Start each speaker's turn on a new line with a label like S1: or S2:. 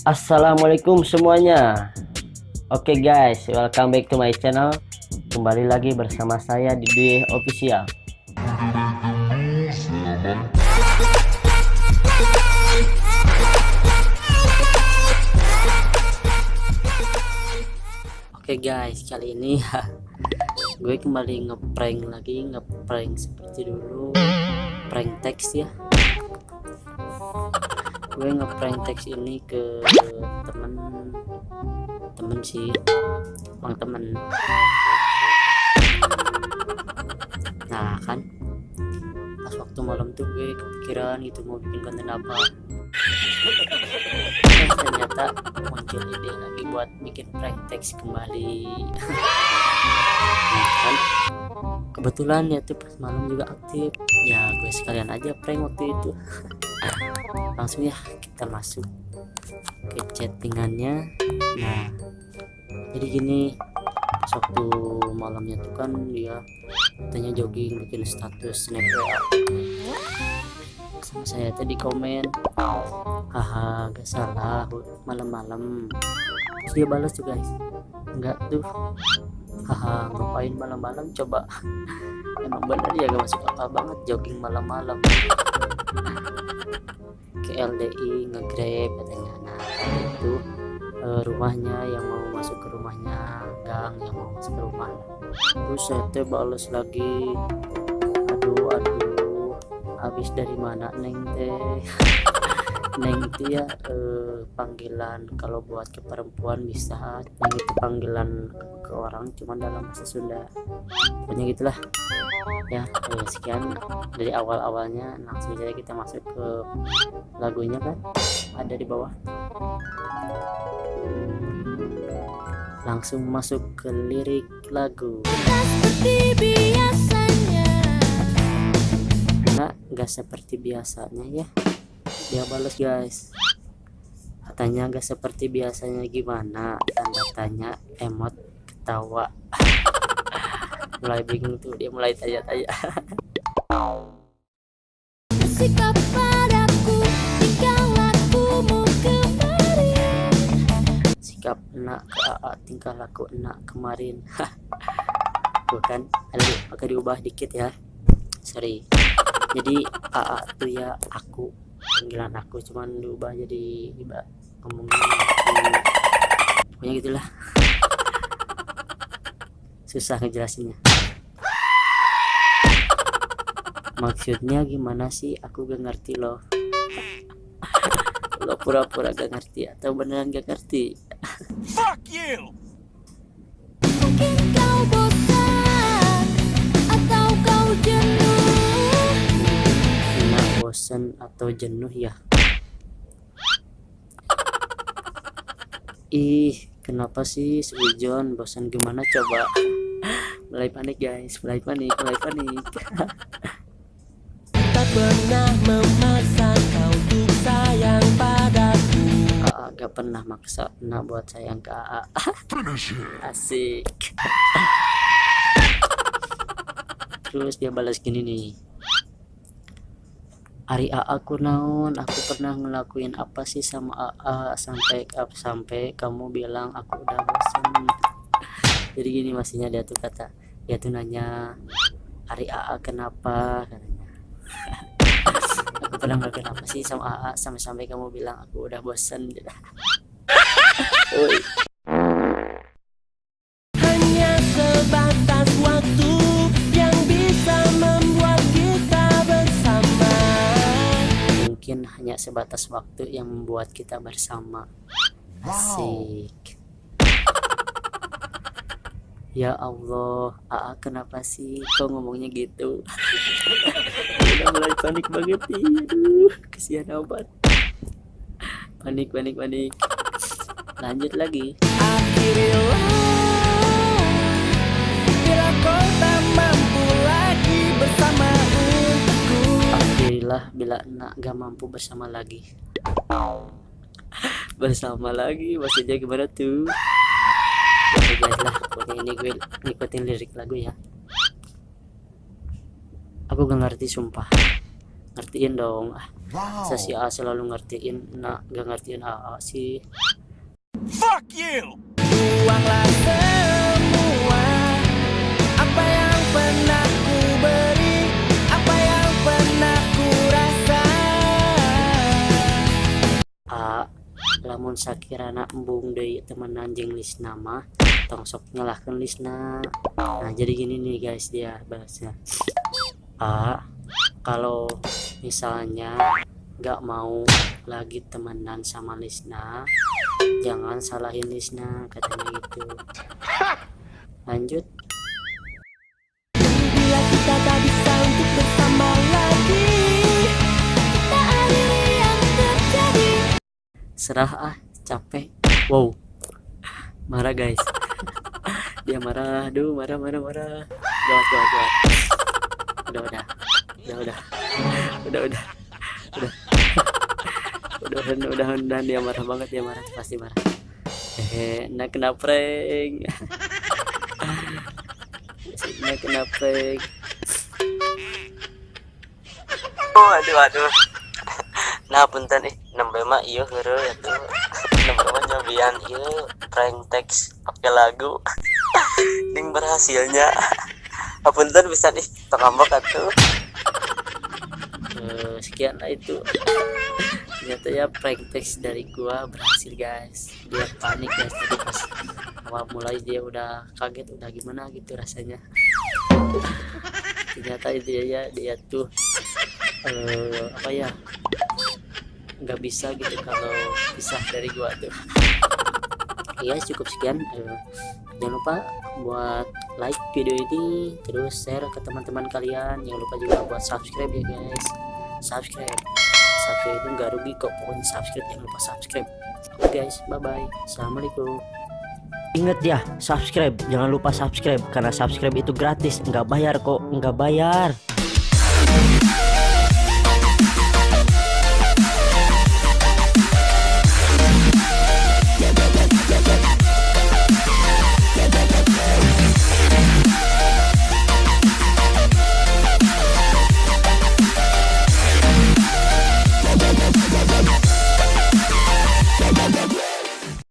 S1: Assalamualaikum semuanya. Oke guys, welcome back to my channel. Kembali lagi bersama saya di Dwi Official. Oke guys, kali ini gue kembali ngeprank seperti dulu, prank teks ya. Gue ngeprank teks ini ke temen sih, bang temen. Nah kan, pas waktu malam tuh gue kepikiran gitu mau bikin konten apa. Ternyata muncul ide lagi buat bikin prank teks kembali. Nah, kan kebetulan ya tuh pas malam juga aktif ya, gue sekalian aja prank waktu itu. Langsung ya kita masuk ke chattingannya. Nah jadi gini, pas waktu malamnya tuh kan dia katanya jogging, bikin status snap WA sama saya tadi komen, haha gak salah malam-malam. Terus dia balas tuh guys, enggak tuh, haha ngapain malam-malam coba. Emang bener ya, gak masuk akal banget jogging malam-malam ke LDI nge-grab katanya. Nah itu rumahnya, yang mau masuk ke rumahnya, gang yang mau masuk ke rumah. Terus saya teh balas lagi, aduh habis dari mana neng teh. Neng itu ya panggilan kalau buat ke perempuan bisa, neng itu panggilan ke orang cuma dalam bahasa Sunda, pokoknya gitulah ya. Sekian dari awalnya, langsung saja kita masuk ke lagunya kan, ada di bawah. Langsung masuk ke lirik lagu. Seperti biasanya. Gak seperti biasanya ya. Dia balas guys, katanya gak seperti biasanya gimana, tanda tanya, emot ketawa. Mulai bingung tuh dia, mulai tanya-tanya. Sikap padaku tingkah lakumu kemarin. Sikap enak ke AA, tingkah laku enak kemarin. Bukan, agak diubah dikit ya, sorry. Jadi AA tuh ya aku, panggilan aku, cuman diubah jadi ngomongnya aku. Pokoknya gitulah. Susah ngejelasinnya. Maksudnya gimana sih, aku gak ngerti loh. Lo pura-pura gak ngerti atau beneran gak ngerti? Fuck you. Mungkin kau bosan atau kau jenuh. Nah, bosan atau jenuh ya. Ih, kenapa sih Sujon bosan gimana coba? Mulai panik guys, mulai panik. Tak pernah memaksa kau untuk sayang padaku. Gak pernah maksa buat sayang ke AA. Asik. Terus dia balas gini nih, Ari AA ku naon, aku pernah ngelakuin apa sih sama AA sampai kamu bilang aku udah bosan. Jadi gini maksudnya, dia tuh nanya, Ari AA kenapa katanya. Aku pernah ngelakuin apa sih sama AA sampai kamu bilang aku udah bosan. Hanya sebatas waktu yang bisa membuat kita bersama. Mungkin hanya sebatas waktu yang membuat kita bersama. Asik. Ya Allah, AA kenapa sih kok ngomongnya gitu? Udah mulai panik banget nih. Aduh, kesian obat. Panik. Lanjut lagi. Akhirnya bila kau tak mampu lagi bersama untukku. Alhamdulillah bila enak gak mampu bersama lagi. Bersama lagi maksudnya gimana tuh? Oke guys lah, pokoknya ini gue ngikutin lirik lagu ya. Aku gak ngerti sumpah. ngertiin dong. Saya si A selalu ngertiin, nah gak ngertiin AA sih.
S2: Fuck you.
S3: Buanglah semua apa yang pernah ku beri, apa yang pernah ku rasa.
S1: A, lamun sakirana embung deui temenan jeung Lisna mah tong sok nyalahkeun Lisna. Nah jadi gini nih guys, dia bahasnya. A, kalau misalnya gak mau lagi temenan sama Lisna, jangan salahin Lisna, katanya gitu. Lanjut.
S3: Bila kita tak bisa untuk bersama lagi, kita akhiri yang terjadi.
S1: Serah ah, capek. Wow, marah guys. Dia marah, aduh marah. Gawat. Udah, dia marah banget, dia marah, pasti marah. Nah kena prank. Nah kena prank. Aduh. Nah punten nembe mah ieu heureuh atuh. Nembe mah nyobian ieu prank teks pakai lagu. Ding berhasilnya. Punten bisa tok ngambek atuh. Sekian lah itu. Ternyata ya prank teks dari gua berhasil guys. Dia panik guys tadi pas awal mulai, dia udah kaget, udah gimana gitu rasanya. Ternyata dia tuh apa ya, nggak bisa gitu kalau pisah dari gua tuh. Ya cukup sekian. Jangan lupa buat like video ini, terus share ke teman-teman kalian. Jangan lupa juga buat subscribe ya guys. Subscribe itu nggak rugi kok, pokoknya subscribe, jangan lupa subscribe. Oke guys, bye bye, assalamualaikum.
S4: Ingat ya, subscribe, jangan lupa subscribe, karena subscribe itu gratis, nggak bayar kok, nggak bayar.